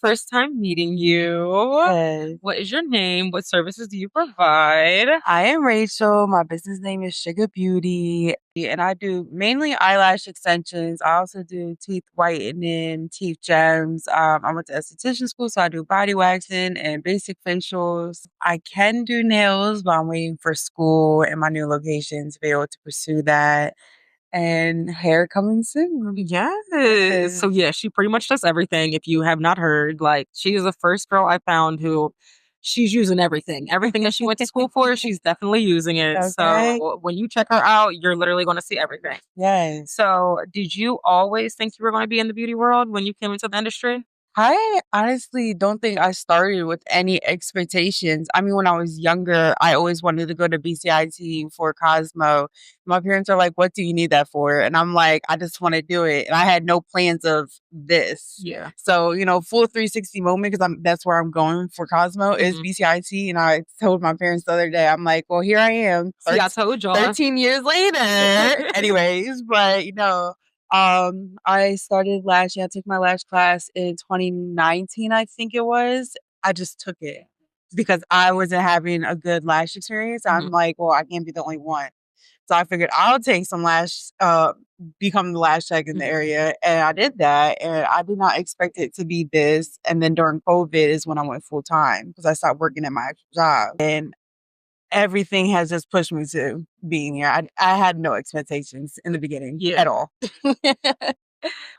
First time meeting you. Yes. What is your name? What services do you provide? I am Rachel. My business name is Sugar Beauty, and I do mainly eyelash extensions. I also do teeth whitening, teeth gems. I went to esthetician school, so I do body waxing and basic facials. I can do nails, but I'm waiting for school and my new location to be able to pursue that. And hair coming soon. Yes. So yeah, she pretty much does everything. If you have not heard, like she is the first girl I found who she's using everything. Everything that she went to school for, she's definitely using it. Okay. So when you check her out, you're literally going to see everything. Yes. So did you always think you were going to be in the beauty world when you came into the industry? I honestly don't think I started with any expectations. I mean, when I was younger, I always wanted to go to BCIT for Cosmo. My parents are like, "What do you need that for?" And I'm like, "I just want to do it." And I had no plans of this. Yeah. So, full 360 moment because that's where I'm going for Cosmo is BCIT. And I told my parents the other day, I'm like, "Well, here I am, See, I told y'all. 13 years later." Anyways, but I started lashing. I took my lash class in 2019, I think it was. I just took it because I wasn't having a good lash experience. I'm like, well, I can't be the only one. So I figured I'll take some become the lash tech in the area. And I did that. And I did not expect it to be this. And then during COVID is when I went full time because I stopped working at my actual job. And everything has just pushed me to being here. I had no expectations in the beginning at all.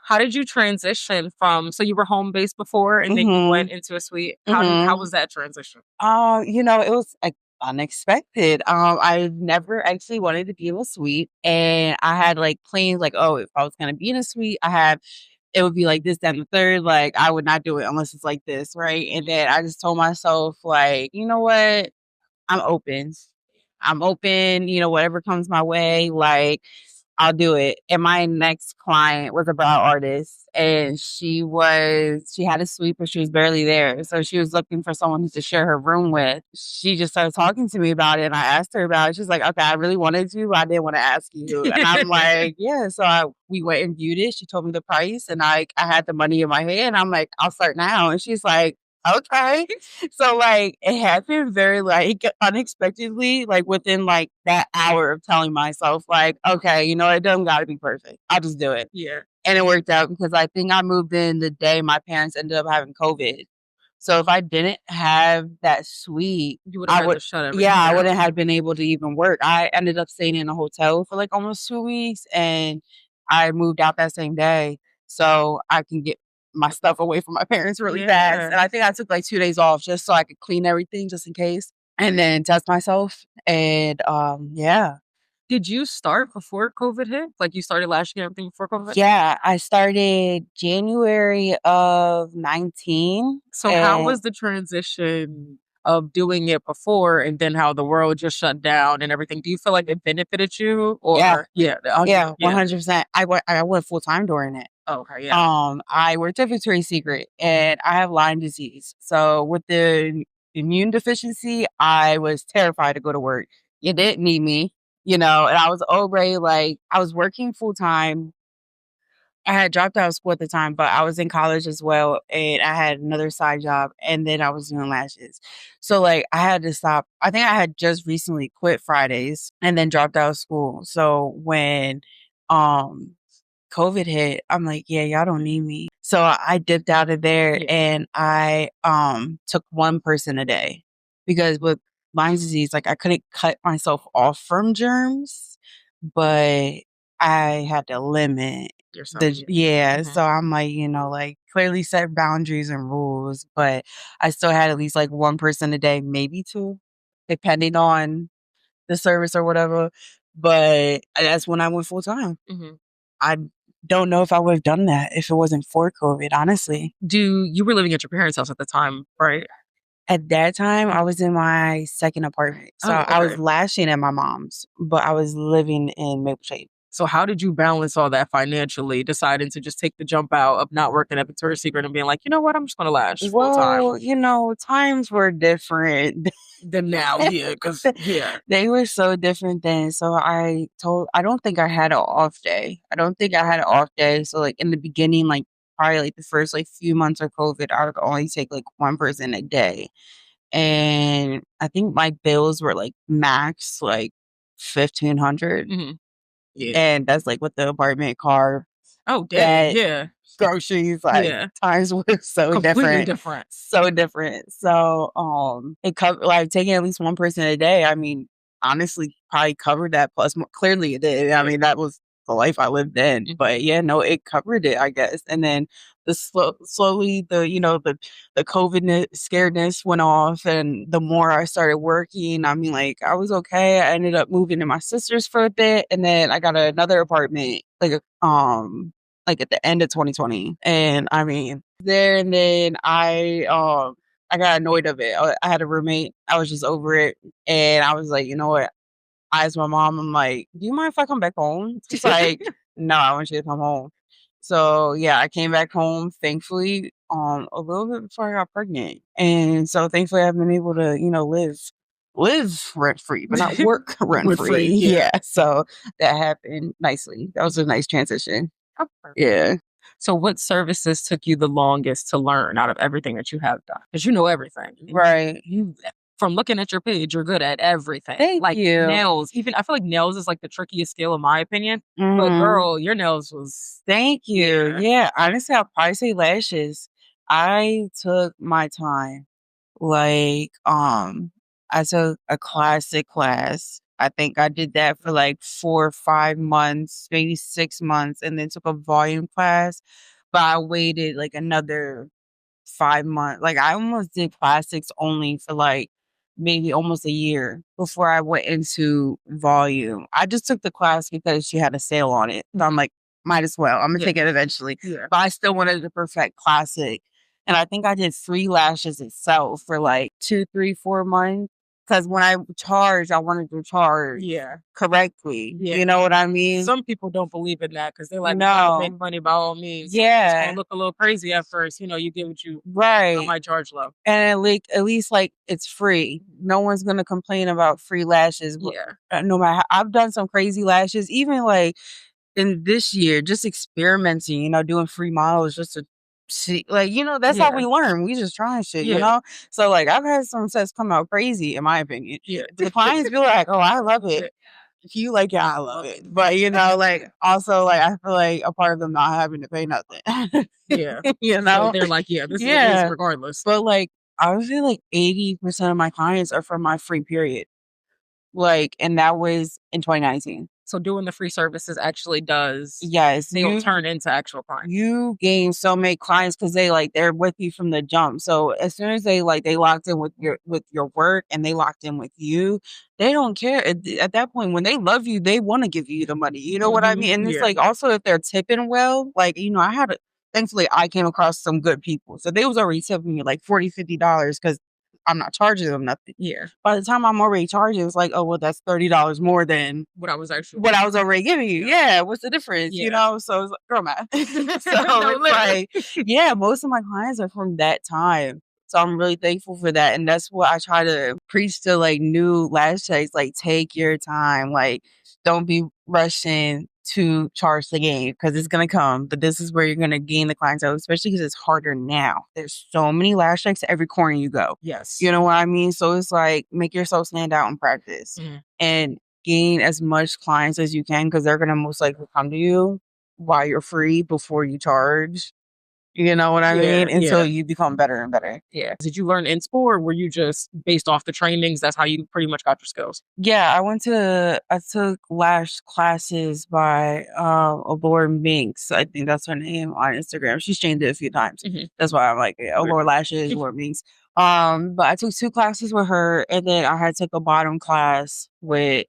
How did you transition from, so you were home based before and then you went into a suite? How was that transition? It was unexpected. I never actually wanted to be in a suite, and I had like plans like, oh, if I was gonna be in a suite, it would be like this, that, and the third. Like I would not do it unless it's like this, right? And then I just told myself, like, you know what? I'm open. I'm open, whatever comes my way, like I'll do it. And my next client was a brow artist and she had a suite, but she was barely there. So she was looking for someone to share her room with. She just started talking to me about it and I asked her about it. She's like, okay, I really wanted to, but I didn't want to ask you. And I'm like, yeah. So we went and viewed it. She told me the price and I had the money in my hand. I'm like, I'll start now. And she's like, okay. So like it happened very like unexpectedly, like within like that hour of telling myself, like, okay, it doesn't gotta be perfect. I'll just do it. Yeah. And it worked out because I think I moved in the day my parents ended up having COVID. So if I didn't have that suite, You would have had to shut everything I down. wouldn't have been able to even work. I ended up staying in a hotel for like almost 2 weeks and I moved out that same day so I can get my stuff away from my parents really fast. And I think I took like 2 days off just so I could clean everything just in case and then test myself. And yeah. Did you start before COVID hit? Like you started lashing everything before COVID? Yeah, I started January of 19. So how was the transition of doing it before and then how the world just shut down and everything? Do you feel like it benefited you or yeah, 100%. I went full time during it. Okay, yeah. I worked at Victoria's Secret and I have Lyme disease. So with the immune deficiency, I was terrified to go to work. You didn't need me, and I was already like, I was working full time. I had dropped out of school at the time, but I was in college as well. And I had another side job and then I was doing lashes. So like I had to stop. I think I had just recently quit Fridays and then dropped out of school. So when, COVID hit, I'm like, yeah, y'all don't need me. So I dipped out of there and I took one person a day because with Lyme disease, like I couldn't cut myself off from germs, but I had to limit so I'm like, like clearly set boundaries and rules, but I still had at least like one person a day, maybe two, depending on the service or whatever. But that's when I went full time. I don't know if I would have done that if it wasn't for COVID, honestly. You were living at your parents' house at the time, right? At that time, I was in my second apartment. So I was lashing at my mom's, but I was living in Maple Shade. So how did you balance all that financially, deciding to just take the jump out of not working at Victoria's Secret and being like, you know what, I'm just going to lash full time? Well, times were different than now, because they were so different then. So I don't think I had an off day. I don't think I had an off day. So like in the beginning, like probably like the first like few months of COVID, I would only take like one person a day. And I think my bills were like max like 1,500. Hmm. Yeah. And that's like with the apartment, car, Oh, dang. that Yeah. groceries, like Yeah. times were so Completely different. different. So different. So it covered like taking at least one person a day. I mean, honestly, probably covered that plus more. Clearly it did. I Yeah. mean, that was the life I lived in. Mhm. But yeah, no, it covered it, I guess. And then slowly the COVID scaredness went off, and the more I started working, I mean, like I was okay. I ended up moving to my sister's for a bit, and then I got another apartment like at the end of 2020. And I mean, there and then I got annoyed of it. I had a roommate. I was just over it. And I was like, you know what? I asked my mom, I'm like, do you mind if I come back home? She's like, no, I want you to come home. So yeah, I came back home, thankfully, a little bit before I got pregnant. And so thankfully I've been able to, live rent free, but not work rent Went free. free. Yeah. Yeah. So that happened nicely. That was a nice transition. Oh, perfect. Yeah. So, what services took you the longest to learn out of everything that you have done? Because you know everything. Right. From looking at your page, you're good at everything. Thank Like you. nails, even I feel like nails is like the trickiest skill in my opinion. But Mhm. girl, your nails was Thank you. yeah. Yeah, honestly, I'll probably say lashes. I took my time. Like, I took a classic class. I think I did that for like 4 or 5 months, maybe 6 months, and then took a volume class. But I waited like another 5 months. Like I almost did plastics only for like maybe almost a year before I went into volume. I just took the class because she had a sale on it. So I'm like, might as well. I'm gonna Yeah. take it eventually. Yeah. But I still wanted to perfect classic. And I think I did free lashes itself for like 2, 3, 4 months. Cause when I charged, I wanted to charge Yeah. correctly. Yeah. You know what I mean? Some people don't believe in that because they're like, we gotta No. make money by all means. It's Yeah. gonna look a little crazy at first. You get what I Right. might charge low. And like at least like it's free. No one's gonna complain about free lashes. Yeah. No matter how, I've done some crazy lashes, even like in this year, just experimenting, doing free models just to see, like, that's how Yeah. we learn. We just trying shit, Yeah. So like I've had some sets come out crazy, in my opinion. Yeah. The clients be like, "Oh, I love Yeah. it." If you like it, I love it. But like also like I feel like a part of them not having to pay nothing. Yeah. you So know? they're like, yeah, this is Yeah. regardless. But like I would say like 80% of my clients are from my free period. Like, and that was in 2019. So doing the free services actually does Yes, they'll turn into actual clients. you gain so many clients because they're with you from the jump. So as soon as they locked in with your work and they locked in with you, they don't care at that point. When they love you, they want to give you the money. You know what I mean? And it's Yeah. like also if they're tipping well, like thankfully I came across some good people, so they was already tipping me like $40, $50 because I'm not charging them nothing. Yeah. By the time I'm already charging, it's like, oh well, that's $30 more than What I was already giving you. Yeah, what's the difference? Yeah. So it's like girl math. So No, it's literally. like, yeah, most of my clients are from that time. So I'm really thankful for that. And that's what I try to preach to like new lash techs. Like, take your time. Like, don't be rushing to charge the game because it's gonna come. But this is where you're gonna gain the clientele, especially because it's harder now. There's so many lash techs every corner you go. Yes. You know what I mean? So it's like make yourself stand out in practice. Mhm. And gain as much clients as you can because they're going to most likely come to you while you're free before you charge. You know what I mean? Until you become better and better. Yeah. Did you learn in sport or were you just based off the trainings? That's how you pretty much got your skills. Yeah, I took lash classes by Allure Minx. I think that's her name on Instagram. She's changed it a few times. That's why I'm like, yeah, Allure Lashes, Allure Minx. But I took 2 classes with her, and then I had took a bottom class with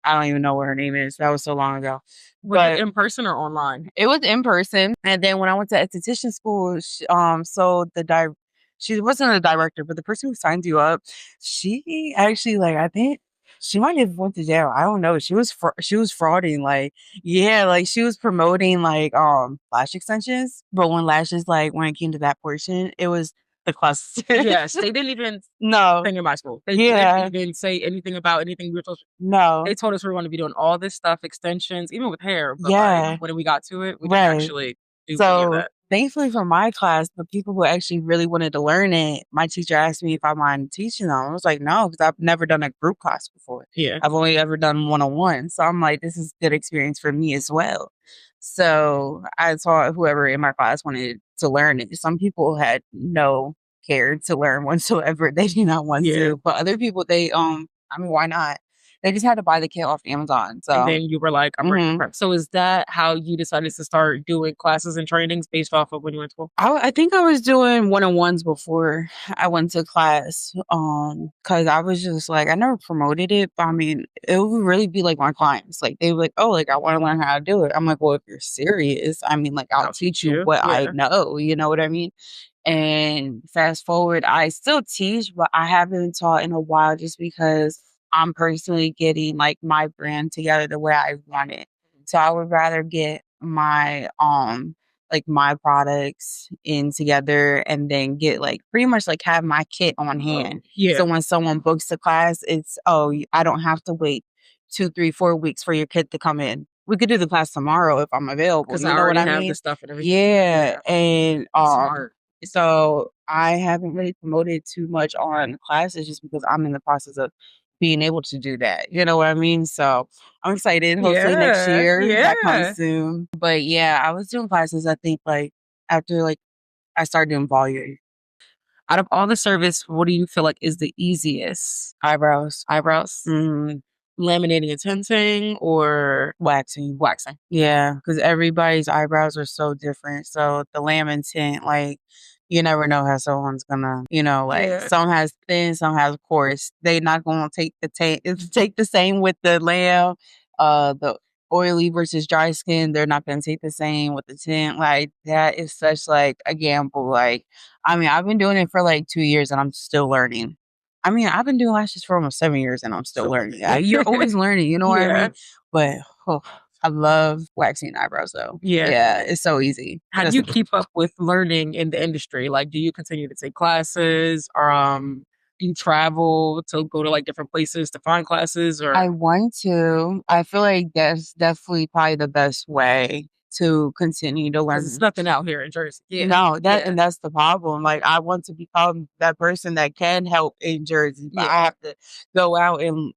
I don't even know what her name is. That was so long ago. Was it in person or online? It was in person. And then when I went to esthetician school, she wasn't a director, but the person who signed you up, she actually like I think she might have went to jail. I don't know. She was frauding. Like yeah, like she was promoting like lash extensions, but when it came to that portion, it was the cluster. Yes, they didn't even no thing in my school. They didn't even say anything about anything we were supposed to. no. They told us we were going to be doing all this stuff, extensions, even with hair. But Yeah. like, when we got to it, we didn't Right. actually do any of So that. thankfully for my class, the people who actually really wanted to learn it, my teacher asked me if I mind teaching them. I was like, no, because I've never done a group class before. Yeah. I've only ever done one-on-one. So I'm like, this is good experience for me as well. So I saw whoever in my class wanted to learn it. Some people had no care to learn whatsoever. They did not want Yeah. to. But other people, I mean, why not? They just had to buy the kit off Amazon. So And then you were like, I'm ready to mhm. prep. So is that how you decided to start doing classes and trainings based off of when you went to school? I think I was doing one-on-ones before I went to class. Cause I was just like, I never promoted it, but I mean, it would really be like my clients. Like they were like, oh, like I want to learn how to do it. I'm like, well, if you're serious, I mean, like I'll teach you what I Yeah. know. You know what I mean? And fast forward, I still teach, but I haven't taught in a while just because I'm personally getting like my brand together the way I want it. So I would rather get my like my products in together and then get like pretty much like have my kit on hand. Yeah. So when someone books the class, it's I don't have to wait 2, 3, 4 weeks for your kit to come in. We could do the class tomorrow if I'm available. Because You I know what already I have the mean? stuff and everything. Yeah. And Smart. so I haven't really promoted too much on classes just because I'm in the process of being able to do that. You know what I mean? So I'm excited. Hopefully next Yeah. year that Yeah. comes soon. But yeah, I was doing classes, I think like after like I started doing volume. Out of all the service, what do you feel like is the easiest? Eyebrows. Eyebrows? Mm, Laminating and tinting or waxing. waxing? Yeah, because everybody's eyebrows are so different. So the lamb and tint, like you never know how someone's gonna, like Yeah. some has thin, some has coarse. They not gonna take take the same with the lamb. The oily versus dry skin, they're not gonna take the same with the tint. Like that is such like a gamble. Like, I mean, I've been doing it for like 2 years and I'm still learning. I mean, I've been doing lashes for almost 7 years and I'm still learning. You're always learning, you know what I Yeah. mean? But I love waxing eyebrows though. Yeah. Yeah, it's so easy. How do you keep up with learning in the industry? Like, do you continue to take classes or do you travel to go to like different places to find classes I or want to. I feel like that's definitely probably the best way to continue to because it's learn. nothing out here in Jersey? Yeah. No, Yeah. and that's the problem. Like I want to become that person that can help in Jersey, but Yeah. I have to go out and,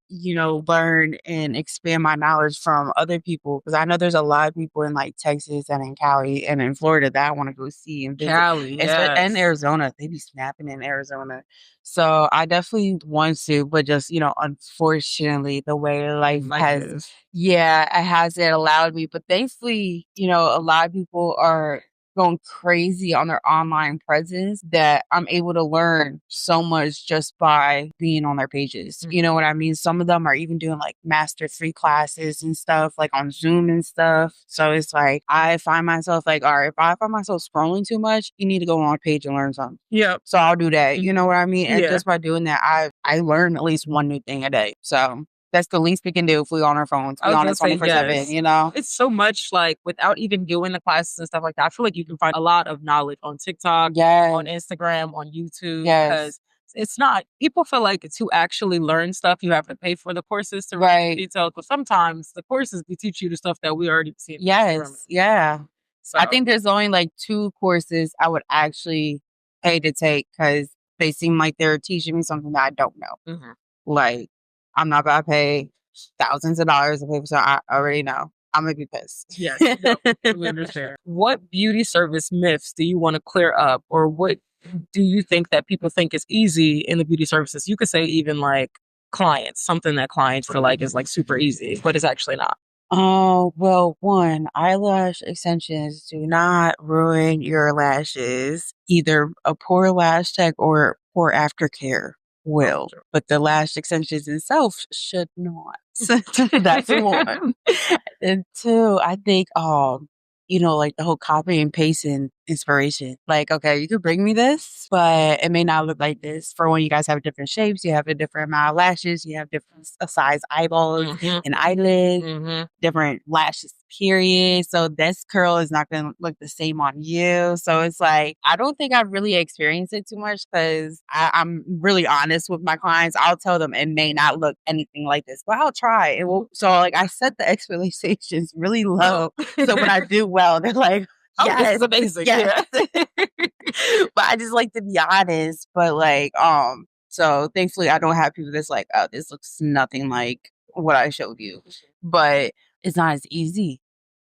learn and expand my knowledge from other people because I know there's a lot of people in like Texas and in Cali and in Florida that I want to go see and visit. Cali, And yes. Arizona. They be snapping in Arizona. So I definitely want to, but just, unfortunately the way life Life has is. yeah, it hasn't allowed me. But thankfully, a lot of people are going crazy on their online presence that I'm able to learn so much just by being on their pages. You know what I mean? Some of them are even doing like master free classes and stuff, like on Zoom and stuff. So it's like I find myself like, all right, if I find myself scrolling too much, you need to go on a page and learn something. Yep. So I'll do that. You know what I mean? And Yeah. just by doing that, I learn at least one new thing a day. So that's the least we can do if we on our phones. I We was on gonna it say 24/7, yes. you know? It's so much like without even doing the classes and stuff like that. I feel like you can find a lot of knowledge on TikTok, on Yes. Instagram, on YouTube, Yes. because it's not people feel like to actually learn stuff, you have to pay for the courses to read Right. details. But sometimes the courses we teach you the stuff that we already seen. Yes. Yeah. So I think there's only like 2 courses I would actually pay to take because they seem like they're teaching me something that I don't know. mhm. Like, I'm not about to pay thousands of dollars to pay for something I already know. I'm gonna be pissed. Yes, no, totally understand. What beauty service myths do you want to clear up, or what do you think that people think is easy in the beauty services? You could say even like clients, something that clients feel like is like super easy, but it's actually not. Oh, well, one, eyelash extensions do not ruin your lashes. Either a poor lash tech or poor aftercare will, but the lash extensions itself should not. That's one. And two, I think, like the whole copy and pasting inspiration. Like, okay, you could bring me this, but it may not look like this. For when you guys have different shapes, you have a different amount of lashes, you have different size eyeballs Mhm, and eyelids, mhm. different lashes, period. So this curl is not going to look the same on you. So it's like, I don't think I've really experienced it too much because I'm really honest with my clients. I'll tell them it may not look anything like this, but I'll try. So like I set the expectations really low. So when I do well, they're like, Oh, this is Yes, amazing. yes. Yeah. But I just like to be honest. But like, so thankfully I don't have people that's like, oh, this looks nothing like what I showed you. But it's not as easy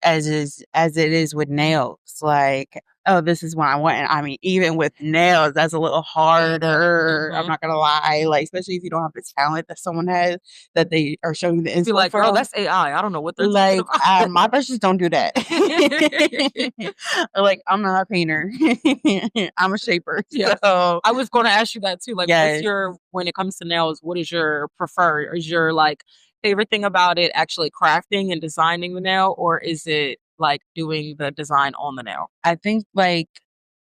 as it is with nails. Like, oh, this is what I want. And I mean, even with nails, that's a little harder. I'm Mhm. not gonna lie. Like, especially if you don't have the talent that someone has that they are showing the Be inspo like, girl, from. that's AI. I don't know what they're talking Like, about. my brushes don't do that. Like, I'm not a painter. I'm a shaper. Yeah. So, I was gonna ask you that too. Like, what's yes. your when it comes to nails, what is your preferred? Is your like favorite thing about it actually crafting and designing the nail, or is it like doing the design on the nail? I think like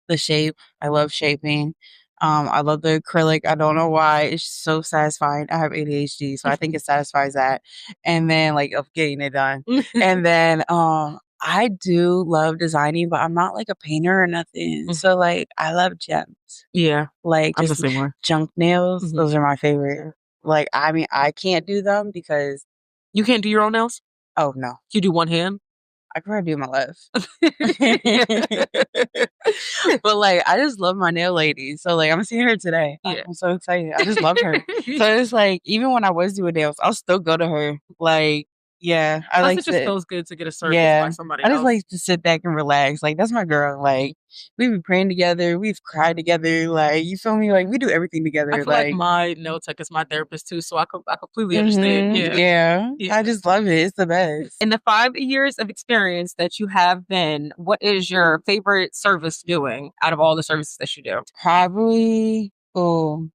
the shape. I love shaping. I love the acrylic. I don't know why. It's so satisfying. I have ADHD, so I think it satisfies that. And then like of getting it done. And then I do love designing, but I'm not like a painter or nothing. So like I love gems. Yeah, Like I'm the just same way. junk nails. Mhm. Those are my favorite. Like I mean I can't do them because You can't do your own nails? oh no. You do one hand? I prefer to do my left. But like I just love my nail lady. So like I'm seeing her today. Yeah. I'm so excited. I just love her. So it's like even when I was doing nails, I'll still go to her. Like, yeah. I Plus, like it just to feels good to get a service by yeah. somebody I just else. like to sit back and relax. Like that's my girl. Like we've been praying together, we've cried together, like you feel me? Like we do everything I together. feel like Like my nail tech is my therapist too, so I completely understand. Yeah. yeah. Yeah. I just love it. It's the best. In the 5 years of experience that you have been, what is your favorite service doing out of all the services that you do? Probably oh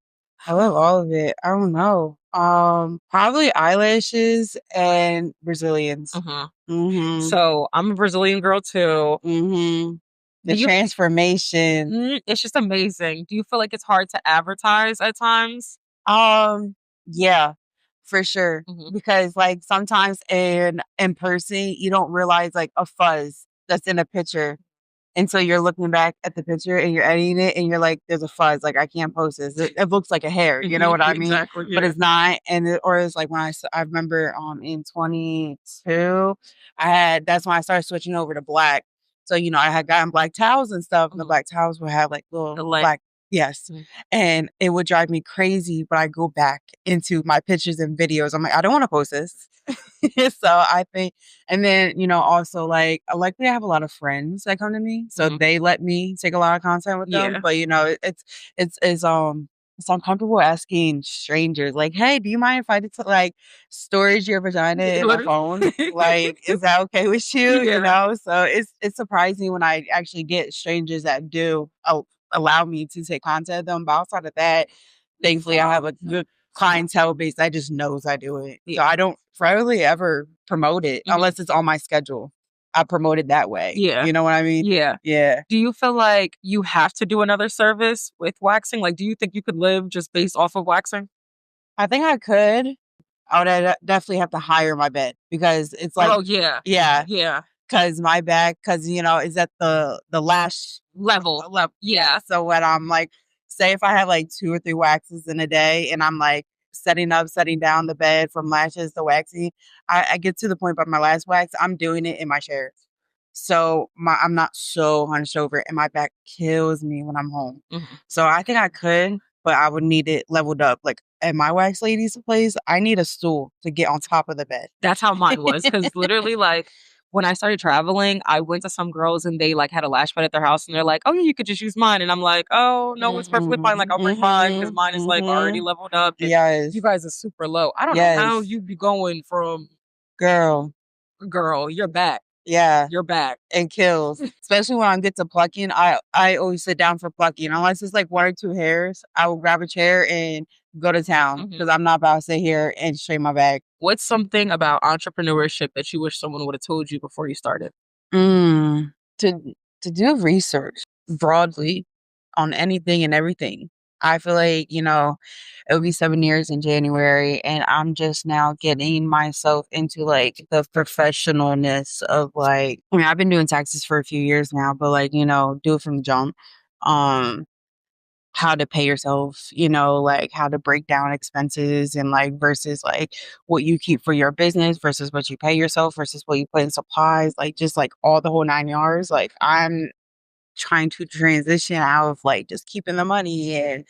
I love all of it. I don't know. Probably eyelashes and Brazilians. Mhm. So I'm a Brazilian girl too. Mhm. The Do you? transformation. It's just amazing. Do you feel like it's hard to advertise at times? Um, yeah, for sure. Mhm. Because like sometimes in person you don't realize like a fuzz that's in a picture. And so you're looking back at the picture and you're editing it and you're like, there's a fuzz. Like, I can't post this. It looks like a hair. You know what I mean? Exactly. But Yeah. it's not. Or it's like when I remember in 22, that's when I started switching over to black. So, you know, I had gotten black towels and stuff, and the Mhm. black towels would have like little The length. black, yes. Mhm. And it would drive me crazy. But I go back into my pictures and videos. I'm like, I don't want to post this. So I think and then, you know, also like luckily I have a lot of friends that come to me. So Mhm. they let me take a lot of content with them. Yeah. But you know, it's uncomfortable asking strangers, like, hey, do you mind if I just like storage your vagina in my phone? Like, is that okay with you? You Yeah. know? So it's surprising when I actually get strangers that do allow me to take content of them. But outside of that, thankfully I have a good clientele base that just knows I do it. So I don't rarely ever promote it Mhm. unless it's on my schedule. I promote it that way. Yeah. You know what I mean? Yeah. Yeah. Do you feel like you have to do another service with waxing? Like, do you think you could live just based off of waxing? I think I could. I would definitely have to hire my bed because it's like, Oh yeah. yeah, Yeah. because my back, because you know, is at the lash Level. level. Yeah. So when I'm like, say if I have like 2 or 3 waxes in a day and I'm like setting down the bed from lashes to waxing, I get to the point by my last wax, I'm doing it in my chair. So I'm not so hunched over and my back kills me when I'm home. Mhm. So I think I could, but I would need it leveled up. Like at my wax lady's place, I need a stool to get on top of the bed. That's how mine was. Because literally, like, when I started traveling, I went to some girls and they like had a lash pad at their house and they're like, oh, yeah, you could just use mine. And I'm like, oh, no, it's perfectly fine. Like, I'll bring mine because mine is like already leveled up. And Yes. you guys are super low. I don't know how you'd be going from Girl. girl, you're back. Yeah. You're back. And kills. Especially when I get to plucking. I always sit down for plucking. Unless it's like 1 or 2 hairs, I will grab a chair and go to town because I'm not about to sit here and straighten my back. What's something about entrepreneurship that you wish someone would have told you before you started? To do research broadly on anything and everything. I feel like, you know, it'll be 7 years in January and I'm just now getting myself into like the professionalness of like I mean, I've been doing taxes for a few years now, but like, you know, do it from the jump. Um how to pay yourself, like how to break down expenses and like versus like what you keep for your business versus what you pay yourself versus what you put in supplies, like just like all the whole 9 yards. Like I'm trying to transition out of like just keeping the money and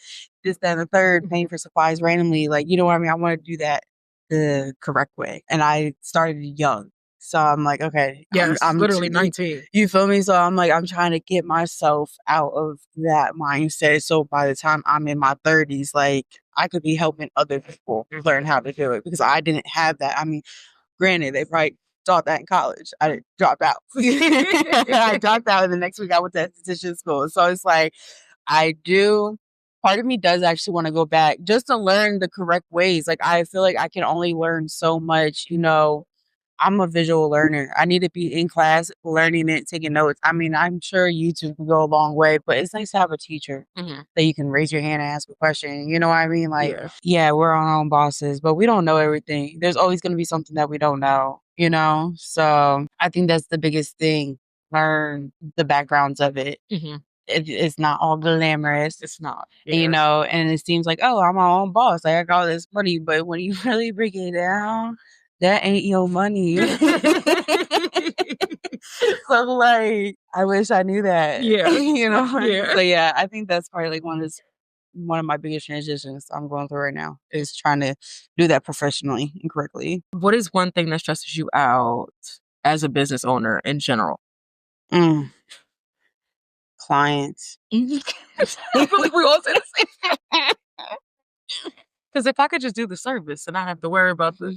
this, that, and the third, paying for supplies randomly. Like, you know what I mean? I want to do that the correct way. And I started young. So I'm like, okay, Yes, literally 19. you feel me? So I'm like, I'm trying to get myself out of that mindset. So by the time I'm in my 30s, like I could be helping other people learn how to do it because I didn't have that. I mean, granted, they probably taught that in college. I didn't drop out. I dropped out, and the next week I went to esthetician school. So it's like, I do. Part of me does actually want to go back just to learn the correct ways. Like, I feel like I can only learn so much, I'm a visual learner. I need to be in class learning it, taking notes. I mean, I'm sure YouTube can go a long way, but it's nice to have a teacher that you can raise your hand and ask a question. You know what I mean? Like, yeah, we're our own bosses, but we don't know everything. There's always going to be something that we don't know? So I think that's the biggest thing. Learn the backgrounds of it. It's not all glamorous. It's not. And it seems like, oh, I'm my own boss. Like, I got all this money. But when you really break it down, that ain't your money. So, like, I wish I knew that. Yeah. So, yeah, I think that's probably like one of my biggest transitions I'm going through right now is trying to do that professionally and correctly. What is one thing that stresses you out as a business owner in general? Clients. I believe we all say the same. Because if I could just do the service and not have to worry about the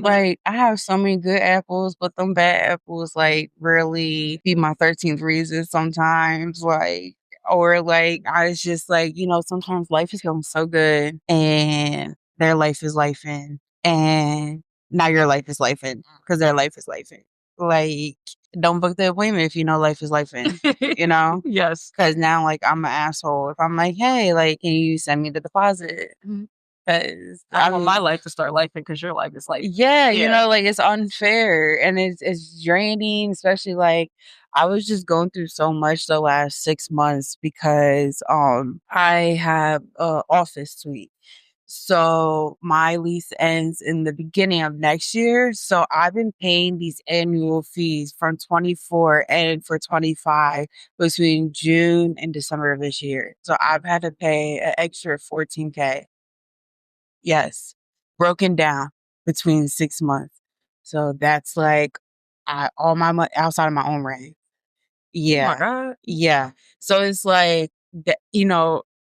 like I have so many good apples, but them bad apples like really be my 13th reason sometimes. Like, or like I was just like, sometimes life is going so good and their life is life in, and now your life is life in because their life is life in. Like, don't book the appointment if you know life is life in, Yes. Because now, like, I'm an asshole. If I'm like, hey, like, can you send me the deposit? Because I want my life to start life because your life is life. Yeah, like it's unfair and it's draining, especially like I was just going through so much the last 6 months because I have a office suite. So my lease ends in the beginning of next year. So I've been paying these annual fees from 24 and for 25 between June and December of this year. So I've had to pay an extra $14K. Yes. Broken down between 6 months. So that's like all my money outside of my own rent. Oh my Yeah. God. Yeah. So it's like that,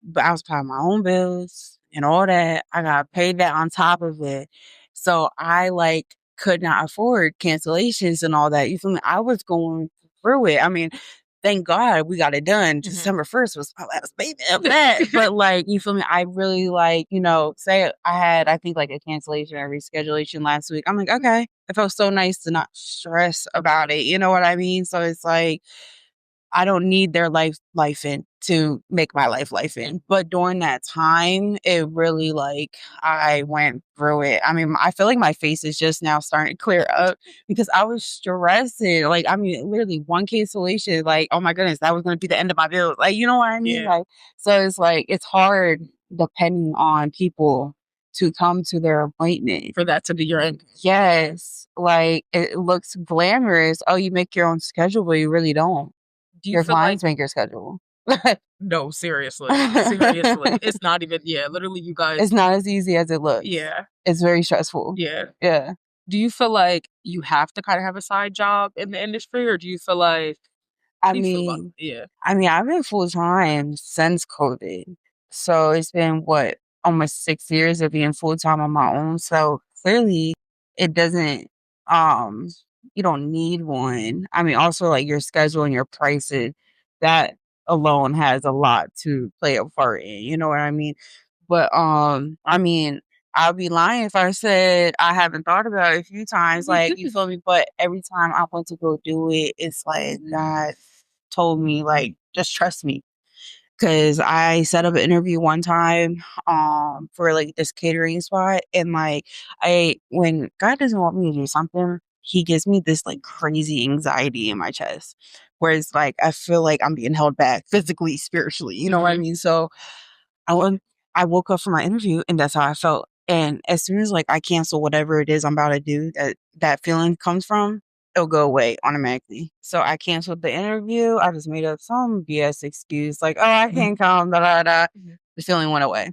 but I was paying my own bills and all that. I got paid that on top of it. So I like could not afford cancellations and all that. You feel me? I was going through it. I mean, thank God we got it done. December 1st was my last payment of that. But like, you feel me? I really like, say I had, I think like a cancellation or reschedulation last week. I'm like, okay. It felt so nice to not stress about it. You know what I mean? So it's like, I don't need their life in to make my life in. But during that time, it really like I went through it. I mean, I feel like my face is just now starting to clear up because I was stressing. Like, I mean, literally one cancellation, like, oh my goodness, that was gonna be the end of my bills. Like, you know what I mean? Yeah. Like, so it's like it's hard depending on people to come to their appointment. For that to be your end. Yes. Like it looks glamorous. Oh, you make your own schedule, but you really don't. Do you Your feel like clients make your schedule. no, seriously. Seriously. It's not even literally you guys It's not as easy as it looks. Yeah. It's very stressful. Yeah. Yeah. Do you feel like you have to kind of have a side job in the industry, or do you feel like I how do you feel about mean, it? I've been full time since COVID. So it's been what, almost 6 years of being full time on my own. So clearly it doesn't you don't need one. I mean, also like your schedule and your prices, that alone has a lot to play a part in. You know what I mean? But I mean, I'll be lying if I said I haven't thought about it a few times. Like, you feel me? But every time I went to go do it, it's like God told me, like, just trust me. Cause I set up an interview one time for like this catering spot, and like when God doesn't want me to do something, he gives me this like crazy anxiety in my chest. where it's like, I feel like I'm being held back physically, spiritually, you know what I mean? So I went, I woke up for my interview and that's how I felt. And as soon as like I cancel whatever it is I'm about to do, that feeling comes from, it'll go away automatically. So I canceled the interview. I just made up some BS excuse like, oh, I can't come, da da da. The feeling went away.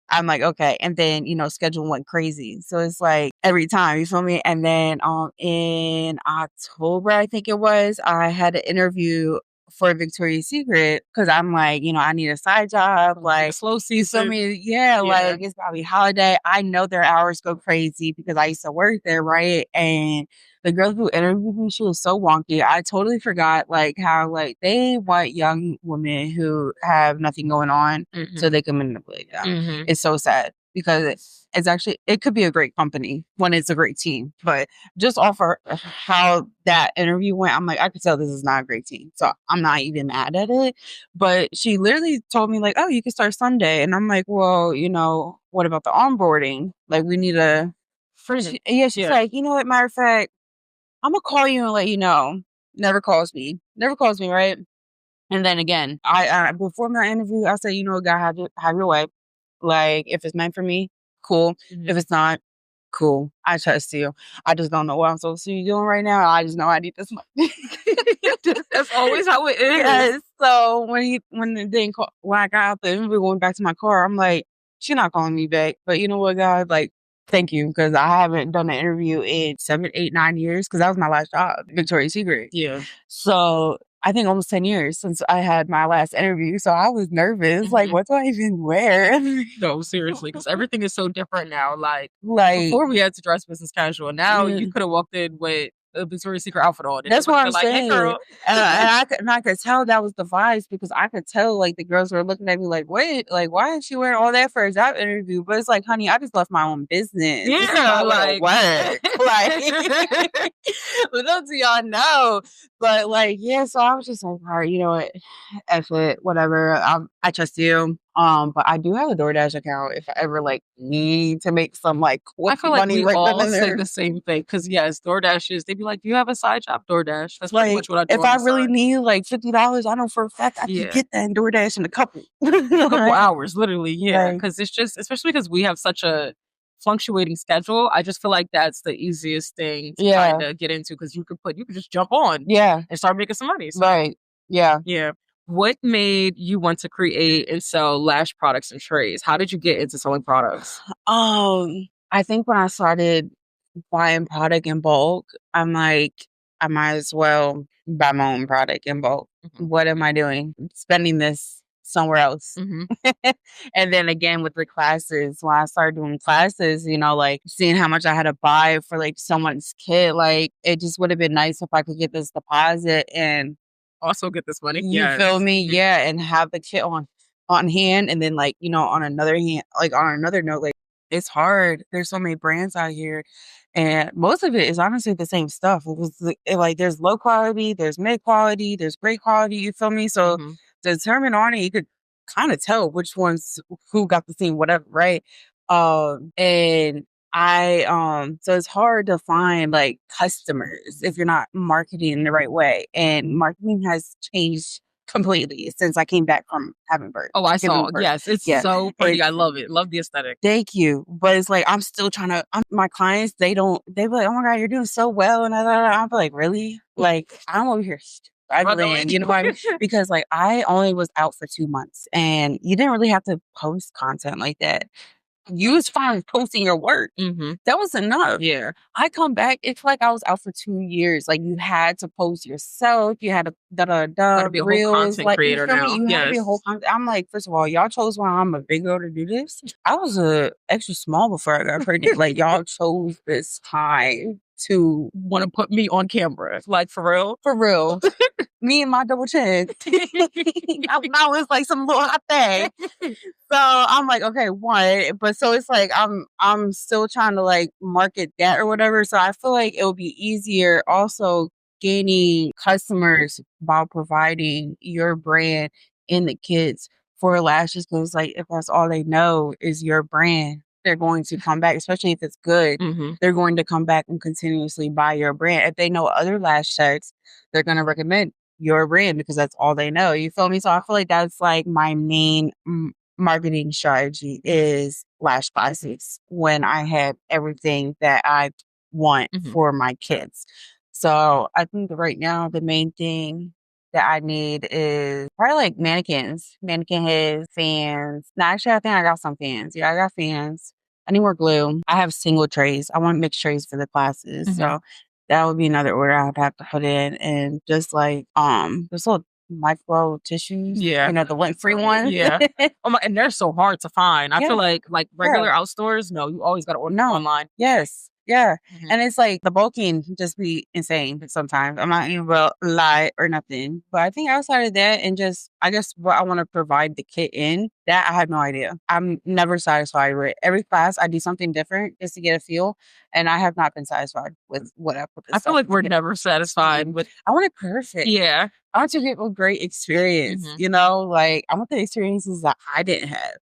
I'm like, okay. And then, schedule went crazy. So it's like every time, you feel me? And then in October, I think it was, I had an interview for Victoria's Secret because I'm like, I need a side job. Like, slow you feel season. me? Yeah, like it's probably holiday. I know their hours go crazy because I used to work there, right? And the girl who interviewed me, she was so wonky. I totally forgot like how like they want young women who have nothing going on so they can manipulate them. It's so sad because it's actually, it could be a great company when it's a great team, but just off of how that interview went, I'm like, I could tell this is not a great team. So I'm not even mad at it. But she literally told me like, oh, you can start Sunday. And I'm like, well, what about the onboarding? Like we need a, she's like, you know what, matter of fact, I'm gonna call you and let you know. Never calls me, right? And then again, I before my interview, I said, God, have your way. Like, if it's meant for me, cool. If it's not, cool. I trust you. I just don't know what I'm supposed to be doing right now. I just know I need this money. That's always how it is. Yes. So when I got out the interview, going back to my car, I'm like, she's not calling me back. But you know what, God? Like, thank you, because I haven't done an interview in 7, 8, 9 years because that was my last job, Victoria's Secret. Yeah. So I think almost 10 years since I had my last interview. So I was nervous. Like, what do I even wear? No, seriously, because everything is so different now. Like before we had to dress business casual. Now you could have walked in with a Victoria's Secret outfit on. That's what I'm like, saying. Hey, girl. and I could tell that was the vibes because I could tell like the girls were looking at me like, wait, like why is she wearing all that for a job interview? But it's like, honey, I just left my own business. Yeah, like work. Like little do y'all know. But like, yeah, so I was just like, all right, you know what? F it, whatever. I trust you. But I do have a DoorDash account if I ever like need to make some like quick I feel like money. we all in say there. the same thing. Because yes, DoorDash they'd be like, "Do you have a side job, DoorDash?" That's pretty Like, much what I do. if on I the really side. need like $50, I know for a fact I can get that in DoorDash in a couple hours, literally. Yeah, because it's just, especially because we have such a fluctuating schedule. I just feel like that's the easiest thing to kind of get into because you could just jump on, and start making some money. So, right. Yeah. Yeah. What made you want to create and sell lash products and trays? How did you get into selling products? I think when I started buying product in bulk, I'm like, I might as well buy my own product in bulk. What am I doing? Spending this somewhere else. And then again with the classes, when I started doing classes, like seeing how much I had to buy for like someone's kid, like it just would have been nice if I could get this deposit and also get this money. You feel me? Yeah, and have the kit on hand, and then like on another hand, like on another note, like it's hard. There's so many brands out here, and most of it is honestly the same stuff. It was like there's low quality, there's mid quality, there's great quality. You feel me? So to determine on it, you could kind of tell which ones who got the same whatever, right? And so it's hard to find like customers if you're not marketing the right way. And marketing has changed completely since I came back from having birth. Oh, I saw. Yes, it's so pretty. I love it. Love the aesthetic. Thank you. But it's like I'm still trying to. My clients, they be like, "Oh my god, you're doing so well," and I'm like, "Really?" Like I'm over here struggling. You know what I mean? Because like I only was out for 2 months, and you didn't really have to post content like that. You was fine posting your work. That was enough. Yeah. I come back, it's like I was out for 2 years. Like you had to post yourself. You had to be a reels. whole content Like creator now. You had to be a whole content. I'm like, first of all, y'all chose when I'm a big girl to do this. I was a extra small before I got pregnant. Like y'all chose this time to want to put me on camera. Like for real? For real. Me and my double chin. I was like some little hot thing. So I'm like, okay, what? But so it's like I'm still trying to like market that or whatever. So I feel like it would be easier also gaining customers by providing your brand in the kids for lashes. Because like if that's all they know is your brand, they're going to come back, especially if it's good. They're going to come back and continuously buy your brand. If they know other lash techs, they're going to recommend your brand because that's all they know. You feel me? So I feel like that's like my main marketing strategy is lash classes when I have everything that I want for my kids. So I think that right now the main thing that I need is probably like mannequins, mannequin heads, fans. No, actually, I think I got some fans. Yeah, I got fans. I need more glue. I have single trays. I want mixed trays for the classes. So that would be another order I would have to put in. And just like those little micro tissues. Yeah. You know, the lint free ones. Yeah. Oh my, and they're so hard to find. I Yeah. feel like regular outstores, no, you always gotta order them online. Yes. Yeah. And it's like the bulking can just be insane sometimes. I'm not even gonna lie or nothing. But I think outside of that and just I guess what I want to provide the kit in, that I have no idea. I'm never satisfied with every class I do something different just to get a feel. And I have not been satisfied with what I put this I feel like we're never satisfied with I want it perfect. Yeah. I want to get a great experience, you know, like I want the experiences that I didn't have.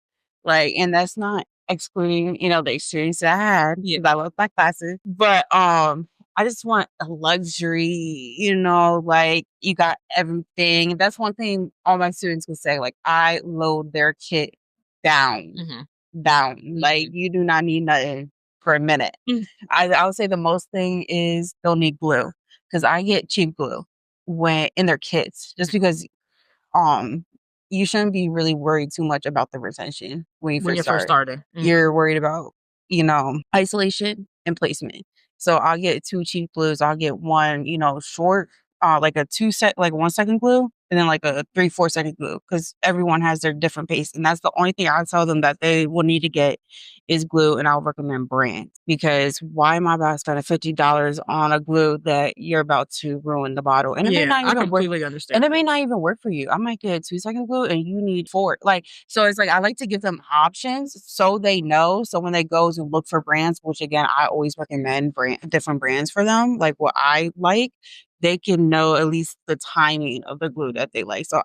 Like, and that's not excluding, you know, the experience I had. Yeah. I love my classes. But I just want a luxury, you know, like you got everything. That's one thing all my students would say. Like I load their kit down. Like you do not need nothing for a minute. I would say the most thing is they'll need glue. Because I get cheap glue when in their kits just because you shouldn't be really worried too much about the retention when you first starting. You're worried about, you know, isolation and placement. So I'll get 2 cheap glues. I'll get one, you know, short, like a 1 second glue, and then like a 3-4 second glue because everyone has their different pace. And that's the only thing I tell them that they will need to get is glue. And I'll recommend brands because why am I about to spend $50 on a glue that you're about to ruin the bottle? And it may not even I completely understand. And it may not even work for you. I might get a 2-second glue and you need 4. Like, so it's like I like to give them options so they know. So when they go to look for brands, which again, I always recommend different brands for them, like what I like, they can know at least the timing of the glue that they like. So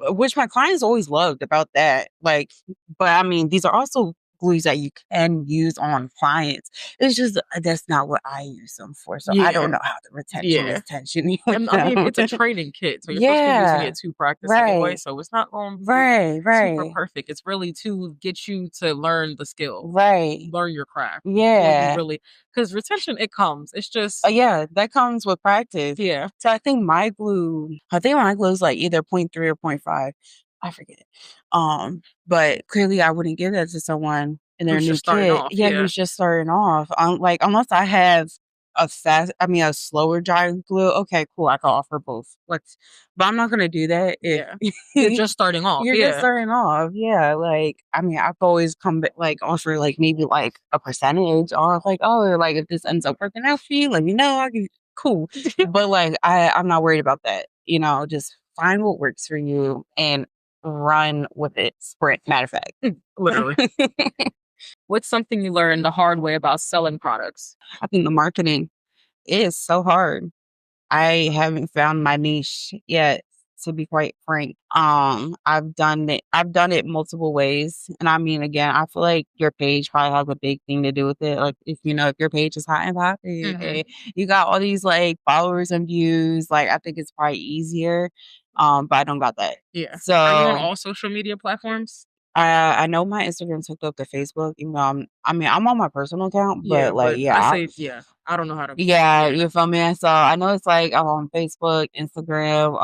which my clients always loved about that. Like, but I mean, these are also glues that you can use on clients. It's just that's not what I use them for. So I don't know how the retention is tensioning. And I mean, it's a training kit, so you're supposed to be using it to practice anyway. So it's not going to be super perfect. It's really to get you to learn the skill, learn your craft. Really, because retention it comes. It's just that comes with practice. Yeah. So I think my glue is like either 0.3 or 0.5. I forget. But clearly I wouldn't give that to someone in their new kit. Who's just starting off. Like unless I have a slower drying glue. Okay, cool. I can offer both. But I'm not gonna do that if you're just starting off. You're just starting off. Yeah. Like I mean, I've always come back like offer like maybe like a percentage or like, oh, like if this ends up working out for you, let me know. I can cool. But like I'm not worried about that. You know, just find what works for you and run with it. Sprint, matter of fact. Literally. What's something you learned the hard way about selling products? I think the marketing is so hard. I haven't found my niche yet, to be quite frank. I've done it multiple ways. And I mean, again, I feel like your page probably has a big thing to do with it. Like if your page is hot and poppy, you got all these like followers and views, like I think it's probably easier. But I don't got that. Yeah. So are you on all social media platforms? I know my Instagram's hooked up to Facebook. You know, I'm on my personal account, but like, I don't know how to. You feel me? So I know it's like I'm on Facebook, Instagram.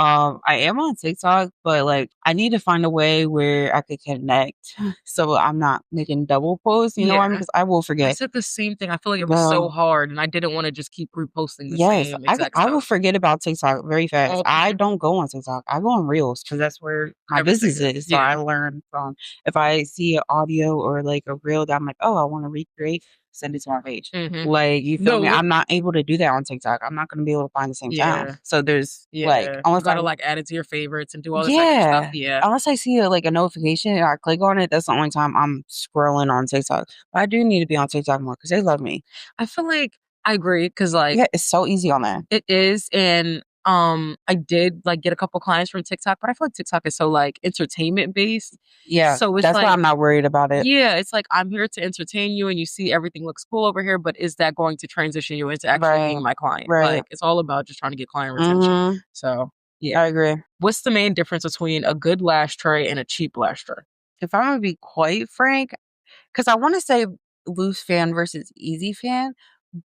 I am on TikTok, but like I need to find a way where I could connect, so I'm not making double posts. You know what I mean? Because I will forget. I said the same thing. I feel like it was so hard, and I didn't want to just keep reposting the same exact I will forget about TikTok very fast. I don't go on TikTok. I go on Reels because that's where my business is. So I learn from if I see an audio or like a reel that I'm like, oh, I want to recreate. Send it to my page. Like, you feel me? I'm not able to do that on TikTok. I'm not going to be able to find the same sound. So there's like, unless you gotta like add it to your favorites and do all this extra stuff. Unless I see like a notification and I click on it, that's the only time I'm scrolling on TikTok. But I do need to be on TikTok more because they love me. I feel like I agree because like it's so easy on there. It is, and I did like get a couple clients from TikTok, but I feel like TikTok is so like entertainment based. Yeah. So it's that's like, why I'm not worried about it. Yeah. It's like, I'm here to entertain you and you see everything looks cool over here, but is that going to transition you into actually being my client? Like it's all about just trying to get client retention. So Yeah. I agree. What's the main difference between a good lash tray and a cheap lash tray? If I'm gonna be quite frank, because I want to say loose fan versus easy fan,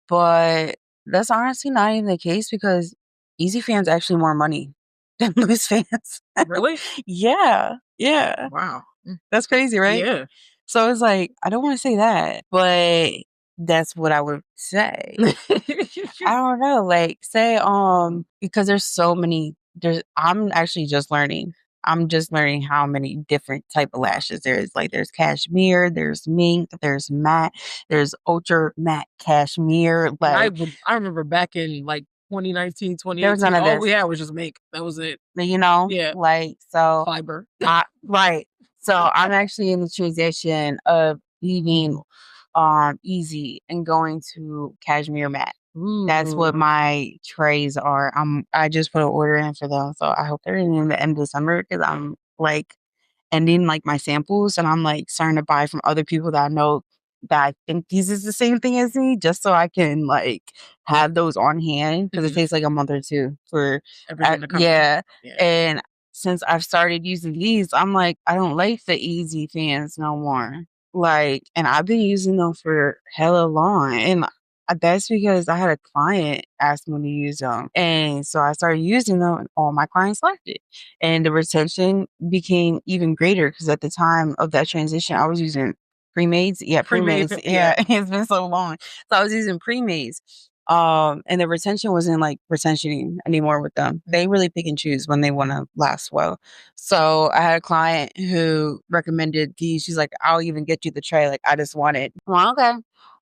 but that's honestly not even the case because easy fan's actually more money than loose fans. Really? Yeah. Yeah. Wow. That's crazy, right? Yeah. So it's like, I don't want to say that, but that's what I would say. I don't know, like say because there's so many I'm actually just learning. I'm just learning how many different type of lashes there is. Like there's cashmere, there's mink, there's matte, there's ultra matte cashmere. Like I remember back in like 2019, there was none 2018, of all this, we had was just make. That was it. Yeah. like so Fiber. right. So I'm actually in the transition of leaving easy and going to cashmere matte. That's what my trays are. I just put an order in for them. So I hope they're in the end of December because I'm like ending like my samples and I'm like starting to buy from other people that I know that I think these is the same thing as me, just so I can like have those on hand because it takes like a month or two for everything to come in. yeah. Yeah. And since I've started using these, I'm like, I don't like the easy fans no more. Like, and I've been using them for hella long. And that's because I had a client ask me to use them. And so I started using them and all my clients liked it. And the retention became even greater because at the time of that transition, I was using pre-mades. Yeah, Pre-made, pre-mades. Yeah, it's been so long. So I was using pre-mades. And the retention wasn't like retentioning anymore with them. They really pick and choose when they want to last well. So I had a client who recommended these. She's like, I'll even get you the tray. Like, I just want it. Well, okay.